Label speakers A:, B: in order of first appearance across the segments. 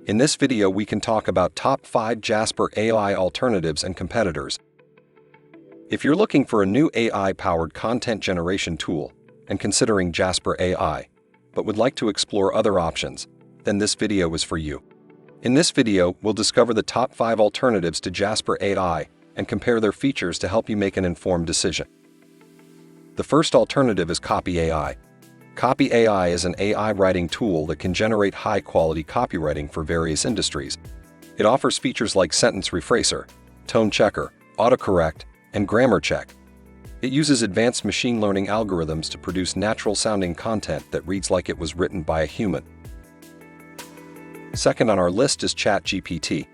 A: In this video we can talk about top 5 Jasper AI alternatives and competitors. If you're looking for a new AI-powered content generation tool and considering Jasper AI, but would like to explore other options, then this video is for you. In this video, we'll discover the top 5 alternatives to Jasper AI and compare their features to help you make an informed decision. The first alternative is Copy.ai. Copy.ai is an AI writing tool that can generate high-quality copywriting for various industries. It offers features like sentence rephraser, tone checker, autocorrect, and grammar check. It uses advanced machine learning algorithms to produce natural-sounding content that reads like it was written by a human. Second on our list is ChatGPT.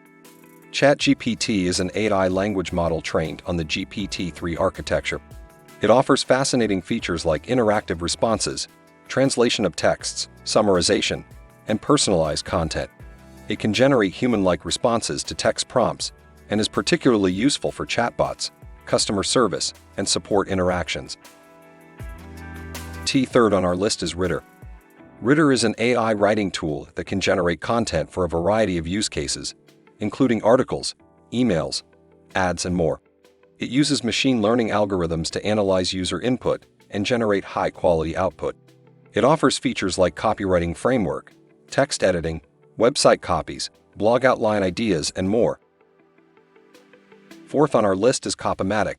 A: ChatGPT is an AI language model trained on the GPT-3 architecture. It offers fascinating features like interactive responses, translation of texts, summarization, and personalized content. It can generate human-like responses to text prompts and is particularly useful for chatbots, customer service, and support interactions. Third on our list is Rytr. Rytr is an AI writing tool that can generate content for a variety of use cases, including articles, emails, ads, and more. It uses machine learning algorithms to analyze user input and generate high-quality output. It offers features like copywriting framework, text editing, website copies, blog outline ideas, and more. Fourth on our list is Copymatic.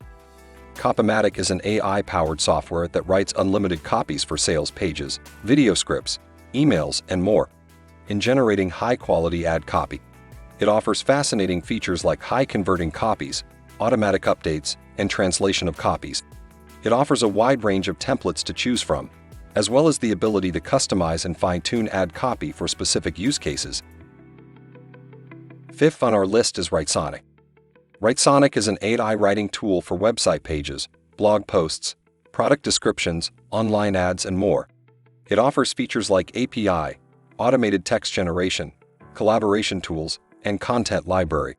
A: Copymatic is an AI-powered software that writes unlimited copies for sales pages, video scripts, emails, and more, in generating high-quality ad copy. It offers fascinating features like high-converting copies, automatic updates, and translation of copies. It offers a wide range of templates to choose from, as well as the ability to customize and fine-tune ad copy for specific use cases. Fifth on our list is Writersonic. Writersonic is an AI writing tool for website pages, blog posts, product descriptions, online ads, and more. It offers features like API, automated text generation, collaboration tools, and content library.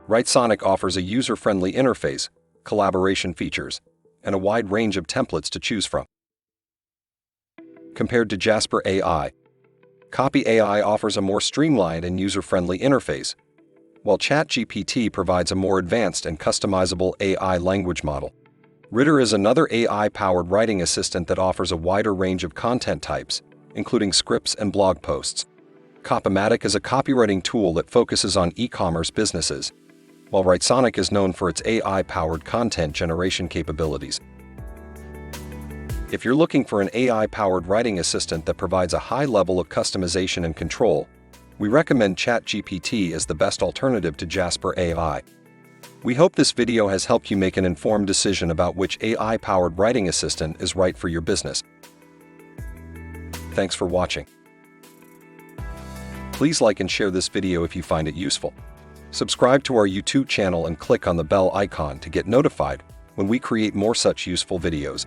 A: Writersonic offers a user-friendly interface, collaboration features, and a wide range of templates to choose from. Compared to Jasper AI, Copy.ai offers a more streamlined and user-friendly interface, while ChatGPT provides a more advanced and customizable AI language model. Rytr is another AI-powered writing assistant that offers a wider range of content types, including scripts and blog posts. Copymatic is a copywriting tool that focuses on e-commerce businesses, while Writersonic is known for its AI-powered content generation capabilities. If you're looking for an AI-powered writing assistant that provides a high level of customization and control, we recommend ChatGPT as the best alternative to Jasper AI. We hope this video has helped you make an informed decision about which AI-powered writing assistant is right for your business. Thanks for watching. Please like and share this video if you find it useful. Subscribe to our YouTube channel and click on the bell icon to get notified when we create more such useful videos.